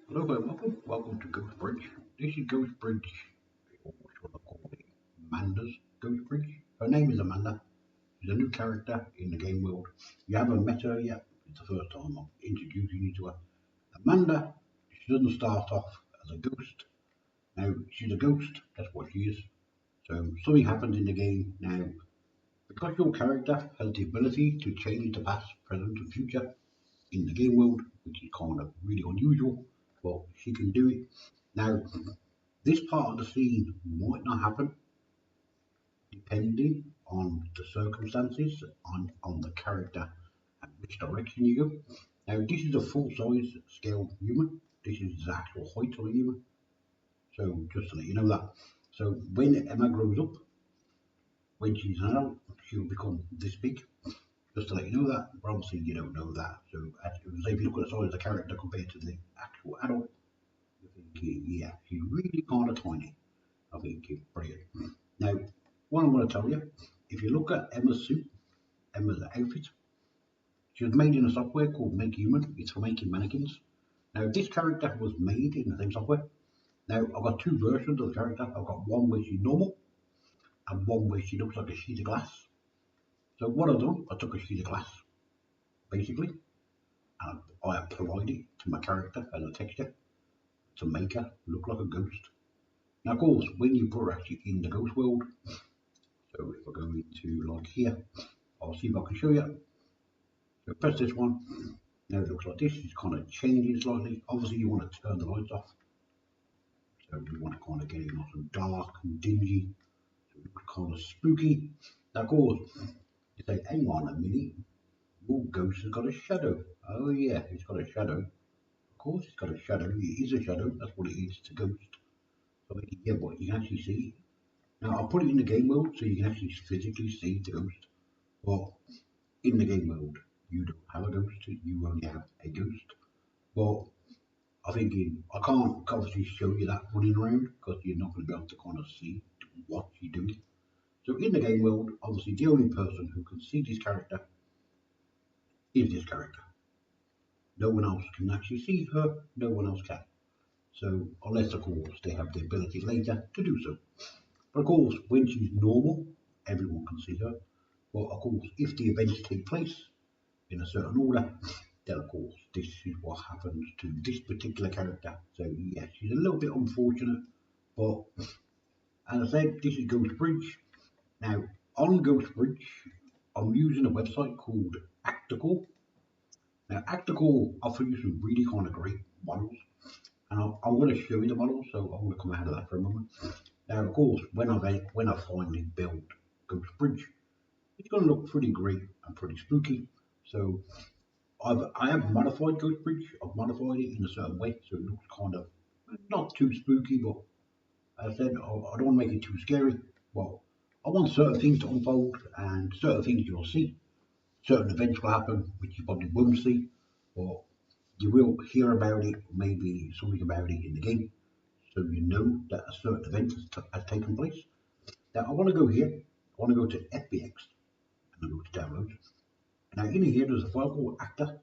Hello and welcome to Ghost Bridge. This is Ghost Bridge, or what should I call it? Amanda's Ghost Bridge. Her name is Amanda. She's a new character in the game world. You haven't met her yet. It's the first time I'm introducing you to her. Amanda, she doesn't start off as a ghost. Now, she's a ghost, that's what she is. So, something happens in the game. Now, because your character has the ability to change the past, present, and future in the game world, which is kind of really unusual, but she can do it. Now, this part of the scene might not happen depending on the circumstances, on the character and which direction you go. Now, this is a full size scale human. This is the actual height of a human. So, just to let you know that. So, when Emma grows up, when she's an adult, she'll become this big. Just to let you know that. But obviously, you don't know that. So, if you look at the size of the character compared to the actual adult, you're thinking, yeah, she's really kind of tiny. I think it's brilliant. Now, what I'm going to tell you, if you look at Emma's suit, Emma's outfit, she was made in a software called Make Human. It's for making mannequins. Now, this character was made in the same software. Now, I've got two versions of the character. I've got one where she's normal and one where she looks like a sheet of glass. So what I've done, I took a sheet of glass, basically, and I applied it to my character as a texture to make her look like a ghost. Now, of course, when you put her actually in the ghost world, so if I go into like here, I'll see if I can show you. So press this one. Now it looks like this. It's kind of changing slightly. Obviously, you want to turn the lights off. So you want to kind of get it nice and dark and dingy. So it looks kind of spooky. Now, of course, you say, hang on a minute. Your ghost has got a shadow. Oh, yeah, it's got a shadow. Of course, it's got a shadow. It is a shadow. That's what it is. It's a ghost. So, yeah, but you can actually see it. Now, I'll put it in the game world so you can actually physically see the ghost. But in the game world, you don't have a ghost. You only have a ghost. But I'm thinking I can't obviously show you that running around because you're not going to be able to kind of see what you're doing. So in the game world, obviously the only person who can see this character is this character. No one else can actually see her. No one else can. So unless of course they have the ability later to do so. But of course, when she's normal, everyone can see her. But of course, if the events take place in a certain order, then of course this is what happens to this particular character. So yeah, she's a little bit unfortunate, but as I said, this is Ghost Bridge. Now on Ghost Bridge, I'm using a website called Actical. Now Actical offer you some really kind of great models, and I'm going to show you the models. So I'm going to come out of that for a moment. Now of course, when I finally build Ghost Bridge, it's going to look pretty great and pretty spooky. So I have modified Ghost Bridge. I've modified it in a certain way so it looks kind of not too spooky, but as I said, I don't want to make it too scary. Well, I want certain things to unfold and certain things you'll see. Certain events will happen which you probably won't see, or you will hear about it, or maybe something about it in the game, so you know that a certain event has taken place. Now I want to go here. I want to go to FBX and go to downloads. Now in here there's a file called Actor.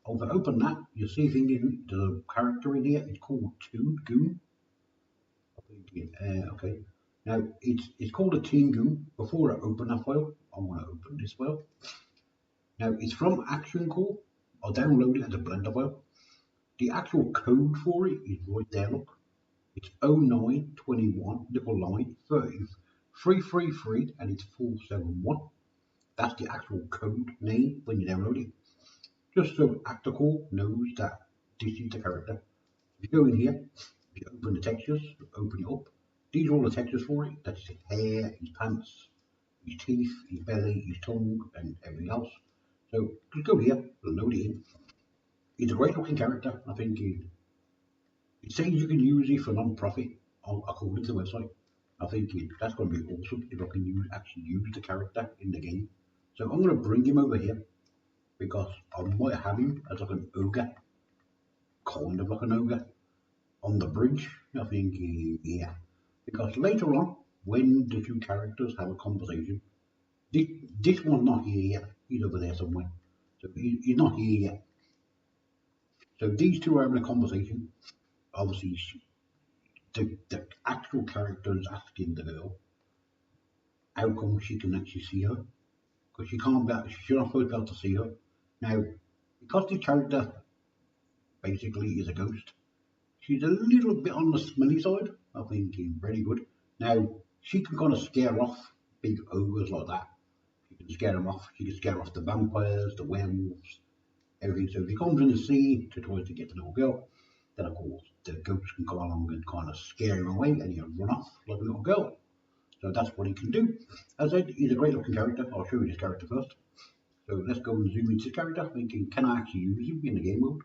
If I open that, you'll see a thing in the character in here. It's called Toon Goon. Okay. Now it's called a Teen Goon. Before I open that file, I want to open this file. Now it's from Action Core. I'll download it as a Blender file. The actual code for it is right there. Look, it's 0921 little line 333 and it's 471. That's the actual code name when you download it. Just so Actor Core knows that this is the character. If you go in here, if you open the textures, open it up. These are all the textures for it. That's his hair, his pants, his teeth, his belly, his tongue, and everything else. So just go here, load it in. He's a great looking character. I think it says you can use it for non-profit according to the website. I think that's going to be awesome if I can actually use the character in the game. So I'm going to bring him over here because I might have him as like an ogre, kind of like an ogre on the bridge. I think, yeah, because later on, when the two characters have a conversation, this, this one's not here yet. He's over there somewhere. So he's not here yet. So these two are having a conversation. Obviously, the actual character is asking the girl how come she can actually see her, because she can't be, she's not supposed to be able to see her. Now, because the character basically is a ghost, she's a little bit on the smelly side. I think very good. Now, she can kind of scare off big ogres like that. She can scare them off. She can scare off the vampires, the werewolves, everything. So if he comes in the sea to try to get the little girl, then of course the ghost can come along and kind of scare him away and he'll run off like a little girl. So that's what he can do. As I said, he's a great looking character. I'll show you this character first. So let's go and zoom into his character. Thinking, can I actually use him in the game mode?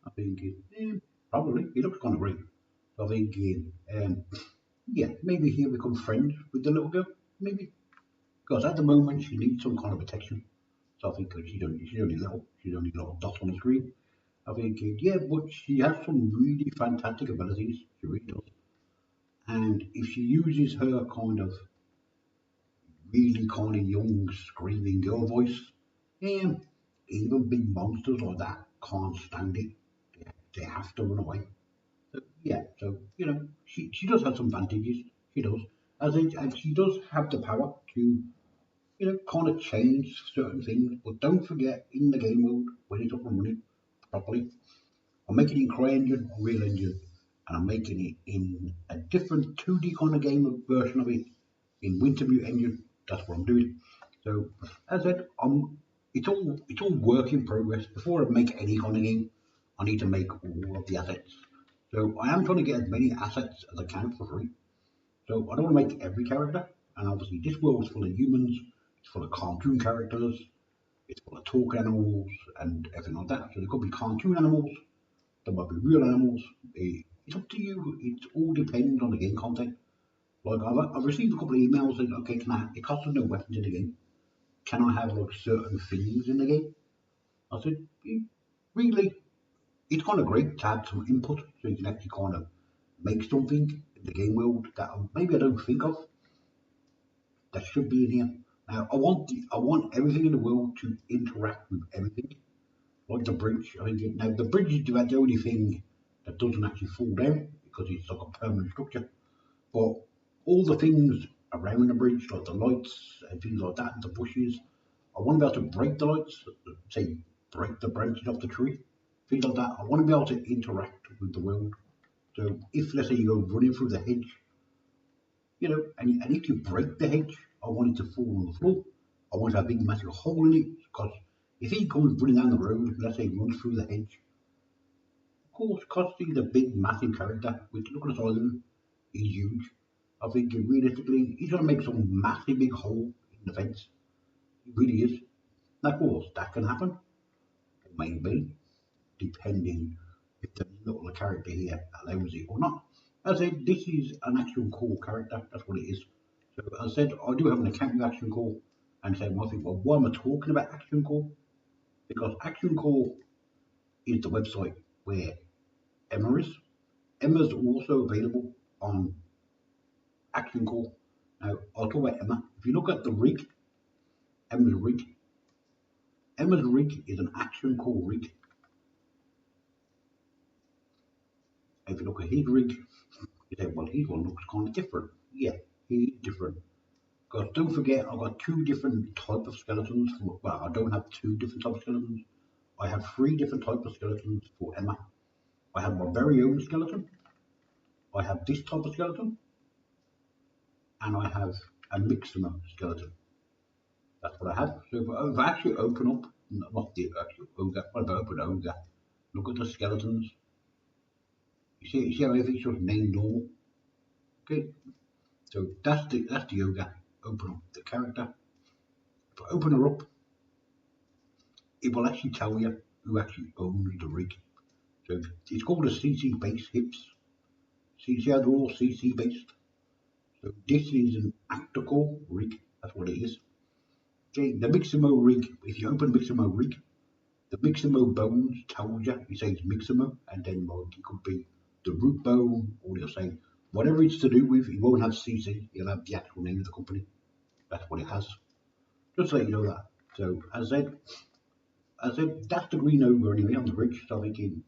I'm thinking, probably. He looks kind of great. So I'm thinking, yeah, maybe he'll become friends with the little girl. Maybe. Because at the moment she needs some kind of protection. So I think she's only a little dot on the screen. I think, yeah, but she has some really fantastic abilities. She really does. And if she uses her kind of really kind of young screaming girl voice, yeah, even big monsters like that can't stand it. They have to run away. So, yeah, so she does have some advantages. She does, and she does have the power to kind of change certain things. But don't forget, in the game mode, when it's up and running properly, I'm making it in CryEngine, Unreal Engine, and I'm making it in a different 2D kind of game version of it in Wintermute Engine. That's what I'm doing. So, as I said, it's all work in progress. Before I make any kind of game, I need to make all of the assets. So I am trying to get as many assets as I can for free. So I don't want to make every character, and obviously this world is full of humans, it's full of cartoon characters, it's full of talking animals and everything like that. So there could be cartoon animals, there might be real animals. It's up to you. It all depends on the game content. Like I've received a couple of emails saying, okay, can I? It costs no weapons in the game. Can I have like certain things in the game? I said, really, it's kind of great to have some input so you can actually kind of make something in the game world that maybe I don't think of that should be in here. Now I want everything in the world to interact with everything, like the bridge. I think now the bridge is about the only thing that doesn't actually fall down because it's like a permanent structure. But all the things around the bridge, like the lights and things like that, the bushes, I want to be able to break the lights, say break the branches off the tree, things like that. I want to be able to interact with the world. So if let's say you go running through the hedge, and if you break the hedge, I want it to fall on the floor. I want to have a big massive hole in it because if he comes running down the road, let's say he runs through the hedge, of course, because he's a big massive character, which look at the size of him, he's huge. I think realistically, he's going to make some massive big hole in the fence. He really is. Now, of course, that can happen, or maybe, depending if the little character here allows it or not. As I said, this is an Action Core character, that's what it is. So, as I said, I do have an account with Action Core, and say, well, I think, well, why am I talking about Action Core? Because Action Core is the website where Emma is. Emma's also available on Action Core. Now, I'll talk about Emma. If you look at the rig, Emma's rig, Emma's rig is an Action Core rig. If you look at his rig, you say, well, his one looks kind of different. Yeah, he's different. Because don't forget, I've got two different type of skeletons. Well, I don't have two different types of skeletons. I have three different types of skeletons for Emma. I have my very own skeleton. I have this type of skeleton, and I have a Mixima skeleton. That's what I have. So if I actually open up, not the actual ogre, but if I open ogre, look at the skeletons. You see how everything's just named normal. Okay, so that's the ogre. Open up the character. If I open her up, it will actually tell you who actually owns the rig. So it's called a CC base hips. See how they're all CC based. So this is an Actor-Core rig. That's what it is. Okay, the Miximo rig. If you open Miximo rig, the Miximo bones tells you. It says Miximo, and then like it could be the root bone, or you'll say whatever it's to do with. It won't have CC. It'll have the actual name of the company. That's what it has. Just so you know that. So as I said, that's the green ogre anyway on the bridge. So I'm thinking,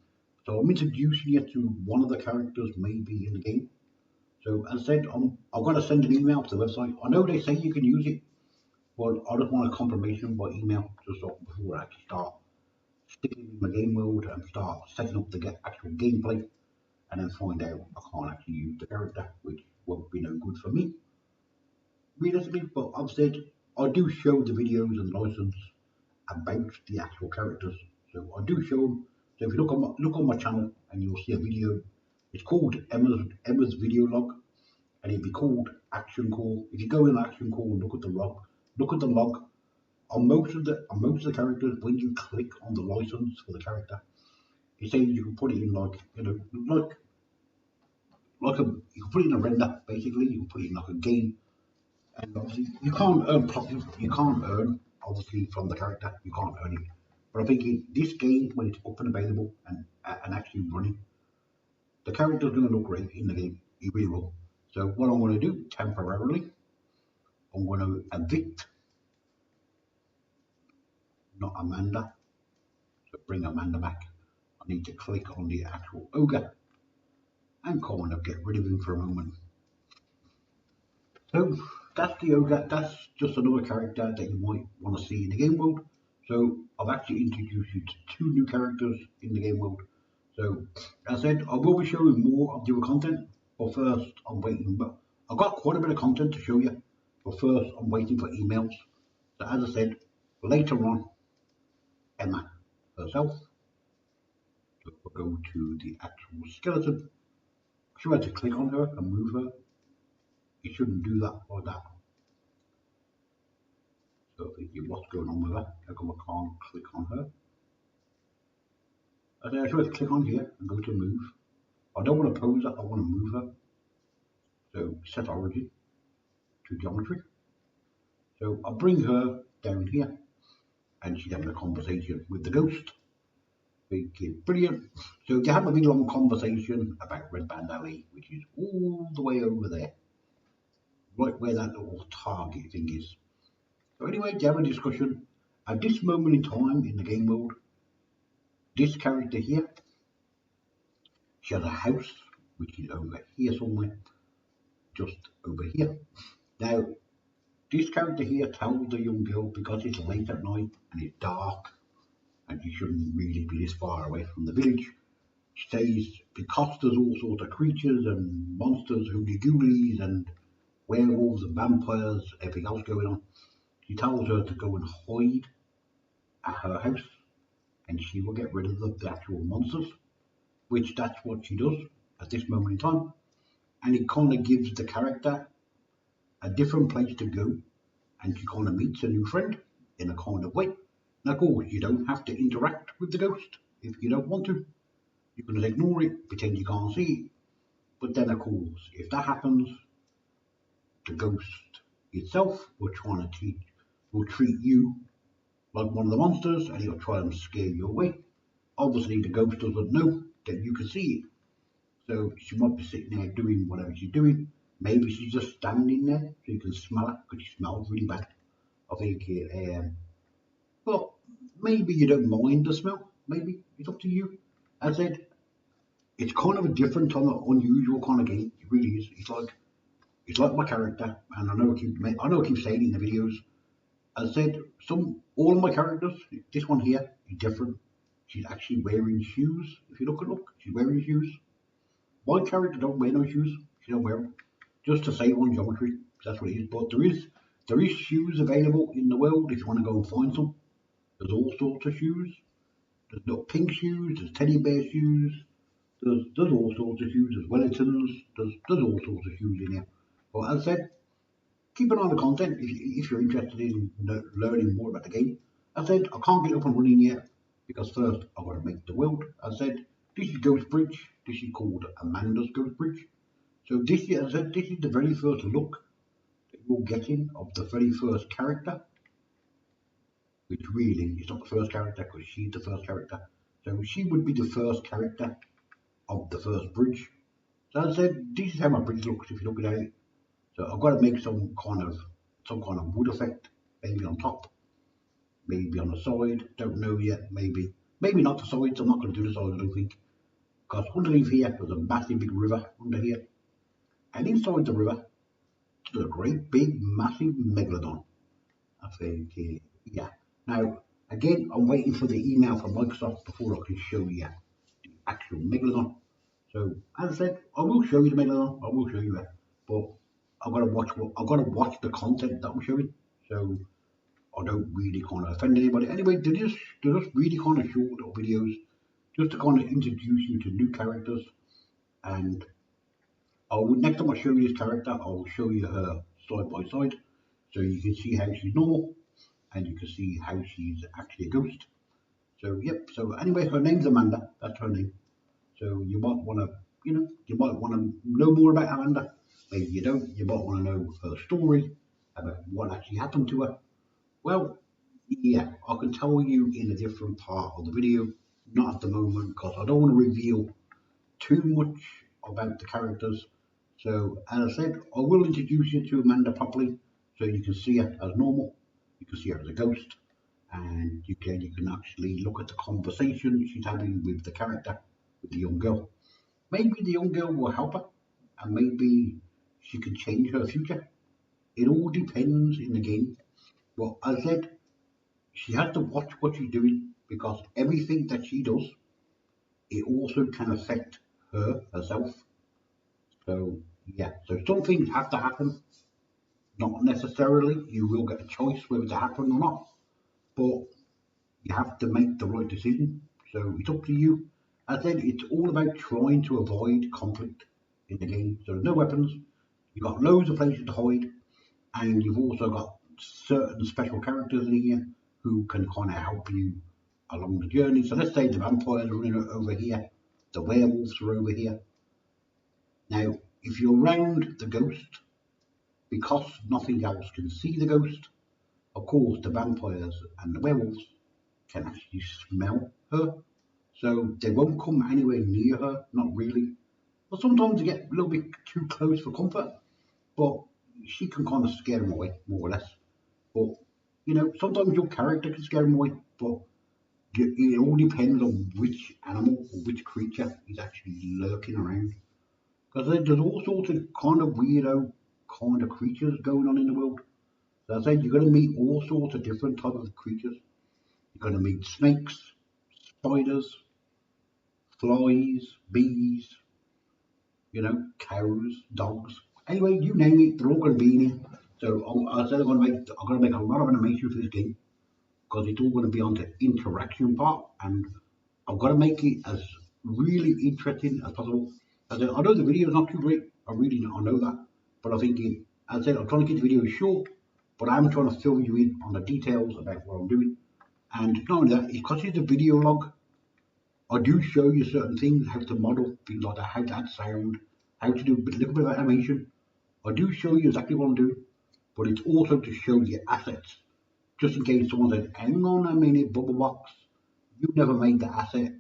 So I'm introducing you to one of the characters maybe in the game. So as I said, I've got to send an email to the website. I know they say you can use it, but I just want a confirmation by email just so before I actually start sticking in the game mode and start setting up the actual gameplay, and then find out I can't actually use the character, which won't be no good for me realistically. But I've said I do show the videos and license about the actual characters, so I do show them. So if you look on my channel and you'll see a video, it's called Emma's video log, and it'd be called Action Call. If you go in Action Call and look at the log on most of the characters. When you click on the license for the character, it says you can put it in like you can put it in a render basically. You can put it in like a game, and obviously you can't earn obviously from the character. You can't earn it. But I think in this game, when it's up and available and actually running, the character's going to look great in the game. It really will. So what I'm going to do temporarily, I'm going to evict not Amanda. So bring Amanda back. I need to click on the actual ogre and kind of get rid of him for a moment. So that's the ogre. That's just another character that you might want to see in the game world. So I've actually introduced you to two new characters in the game world. So as I said, I will be showing more of the other content, but first I'm waiting. But I've got quite a bit of content to show you, but first I'm waiting for emails. So as I said, later on, Emma herself. So we'll go to the actual skeleton. If you had to click on her and move her, you shouldn't do that like that. So thinking what's going on with her? How come I can't click on her? I should have to click on here and go to move. I don't want to pose her, I want to move her. So set origin to geometry. So I'll bring her down here and she's having a conversation with the ghost. Thinking brilliant. So they have a big long conversation about Red Band Alley, which is all the way over there. Right where that little target thing is. So anyway, they have a discussion. At this moment in time in the game world, this character here, she has a house which is over here somewhere, just over here. Now, this character here tells the young girl because it's late at night and it's dark and you shouldn't really be this far away from the village. She says because there's all sorts of creatures and monsters, hoodie ghoulies and werewolves and vampires, everything else going on, she tells her to go and hide at her house and she will get rid of the actual monsters, which that's what she does at this moment in time. And it kind of gives the character a different place to go and she kind of meets a new friend in a kind of way. Now, of course, you don't have to interact with the ghost if you don't want to. You can just ignore it, pretend you can't see it. But then, of course, if that happens, the ghost itself will treat you like one of the monsters and he'll try and scare you away. Obviously, the ghost doesn't know that you can see it. So she might be sitting there doing whatever she's doing. Maybe she's just standing there so you can smell her because she smells really bad. I think but maybe you don't mind the smell. Maybe it's up to you. As I said, it's kind of a different, unusual kind of game. It really is. It's like my character, and I know I keep saying in the videos. As I said, all of my characters. This one here is different. She's actually wearing shoes. If you look, she's wearing shoes. My character don't wear no shoes. She don't wear them. Just to save on geometry. That's what it is. But there is shoes available in the world if you want to go and find some. There's all sorts of shoes. There's little pink shoes, there's teddy bear shoes, there's all sorts of shoes, there's Wellingtons, there's all sorts of shoes in here. But as I said, keep an eye on the content if you're interested in learning more about the game. As I said, I can't get up and running yet because first I've got to make the world. As I said, this is Ghost Bridge. This is called Amanda's Ghost Bridge. So as I said, this is the very first look that you're getting of the very first character, which really is not the first character because she's the first character. So she would be the first character of the first bridge. So as I said, this is how my bridge looks if you look at it. So I've got to make some kind of wood effect, maybe on top, maybe on the side, don't know yet, maybe not the sides, I'm not going to do the sides I don't think. Because underneath here there's a massive big river under here, and inside the river there's a great big massive megalodon. I think, yeah. Now again, I'm waiting for the email from Microsoft before I can show you the actual megalodon. So as I said, I will show you the megalodon. I will show you that, but I've got to watch the content that I'm showing. So I don't really kind of offend anybody. Anyway, they're just really kind of short little videos, just to kind of introduce you to new characters. And next time I show you this character, I'll show you her side by side, so you can see how she's normal, and you can see how she's actually a ghost. So yep. So anyway, her name's Amanda. That's her name. So you might want to, you might want to know more about Amanda. Maybe you don't. You might want to know her story about what actually happened to her. Well, yeah, I can tell you in a different part of the video, not at the moment, because I don't want to reveal too much about the characters. So, as I said, I will introduce you to Amanda properly, so you can see her as normal, you can see her as a ghost, and you can actually look at the conversation she's having with the character, with the young girl. Maybe the young girl will help her, and maybe she can change her future. It all depends in the game. But as I said, she has to watch what she's doing, because everything that she does, it also can affect her herself. So yeah, so some things have to happen. Not necessarily you will get a choice whether to happen or not, but you have to make the right decision. So it's up to you. As I said, it's all about trying to avoid conflict in the game. So there's no weapons, you've got loads of places to hide, and you've also got certain special characters in here who can kind of help you along the journey. So let's say the vampires are over here, the werewolves are over here. Now, if you're around the ghost, because nothing else can see the ghost, of course the vampires and the werewolves can actually smell her. So they won't come anywhere near her, not really. But sometimes they get a little bit too close for comfort, but she can kind of scare them away, more or less. But sometimes your character can scare them away, but it all depends on which animal or which creature is actually lurking around. Because there's all sorts of kind of weirdo kind of creatures going on in the world. So I said you're going to meet all sorts of different types of creatures. You're going to meet snakes, spiders, flies, bees, cows, dogs. Anyway, you name it, they're all going to be in here. So I said I'm going to make a lot of animation for this game, because it's all going to be on the interaction part, and I've got to make it as really interesting as possible. I know the video is not too great, I know that, but I'm thinking, as I said, I'm trying to keep the video short, but I'm trying to fill you in on the details about what I'm doing. And not only that, because it's a video log, I do show you certain things, how to model things like that, how to add sound, how to do a little bit of animation. I do show you exactly what I'm doing, but it's also to show you assets. Just in case someone says, hang on a minute, Bubble Box, you've never made the asset.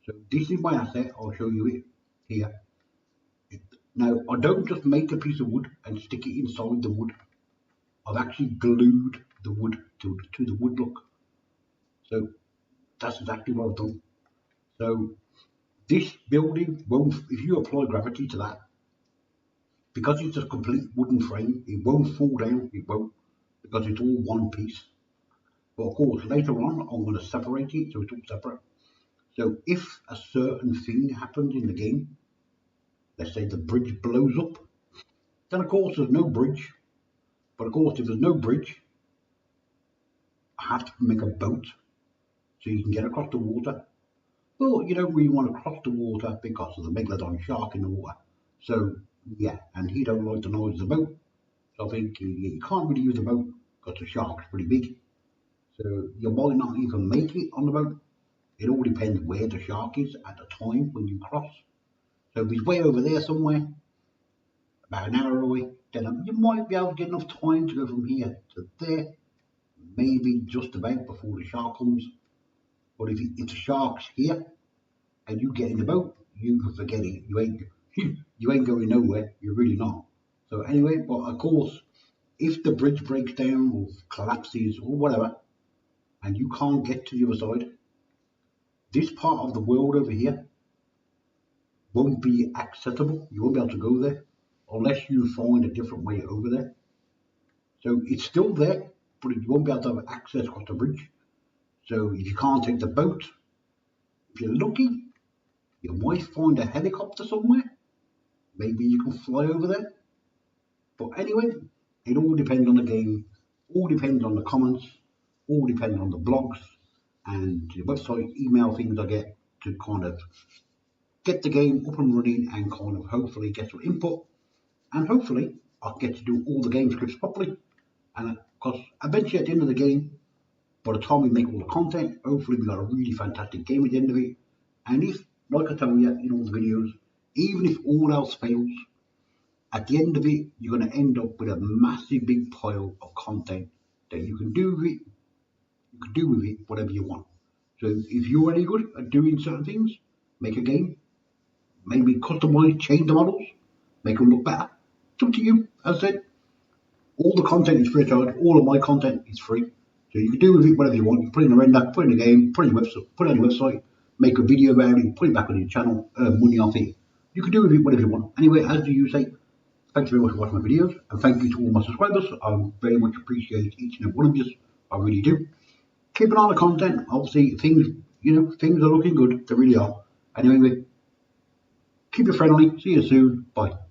So this is my asset, I'll show you it here. Now, I don't just make a piece of wood and stick it inside the wood. I've actually glued the wood to the wood look. So that's exactly what I've done. So this building won't, if you apply gravity to that, because it's a complete wooden frame, it won't fall down, it won't, because it's all one piece. But of course, later on, I'm going to separate it, so it's all separate. So if a certain thing happens in the game, let's say the bridge blows up, then of course there's no bridge. But of course, if there's no bridge, I have to make a boat so you can get across the water. Well, you don't really want to cross the water because of the megalodon shark in the water. So yeah, and he don't like the noise of the boat. So I think you can't really use a boat because the shark's pretty big. So you might not even make it on the boat. It all depends where the shark is at the time when you cross. So if he's way over there somewhere, about an hour away, then you might be able to get enough time to go from here to there, maybe just about before the shark comes. But if the shark's here and you get in the boat, you can forget it. You ain't going nowhere. You're really not. So anyway, but of course, if the bridge breaks down or collapses or whatever, and you can't get to the other side, this part of the world over here, won't be accessible. You won't be able to go there unless you find a different way over there. So it's still there, but you won't be able to have access across the bridge. So if you can't take the boat, if you're lucky, you might find a helicopter somewhere. Maybe you can fly over there. But anyway, it all depends on the game, all depends on the comments, all depends on the blogs and the website email things I get to kind of get the game up and running and kind of hopefully get some input. And hopefully I'll get to do all the game scripts properly. And because eventually at the end of the game, by the time we make all the content, hopefully we got a really fantastic game at the end of it. And if, like I tell you in all the videos, even if all else fails, at the end of it, you're going to end up with a massive big pile of content that you can do with it. You can do with it whatever you want. So if you're any good at doing certain things, make a game, maybe customize, change the models, make them look better. It's up to you. As I said, all the content is free of charge. All of my content is free. So you can do with it whatever you want. You can put it in a render, put it in a game, put it in your website, put it on your website, make a video about it, put it back on your channel, earn money off it. You can do with it whatever you want. Anyway, as you say, thank you very much for watching my videos, and thank you to all my subscribers. I very much appreciate each and every one of you. I really do. Keep an eye on the content. Obviously, things are looking good. They really are. Anyway, keep it friendly. See you soon. Bye.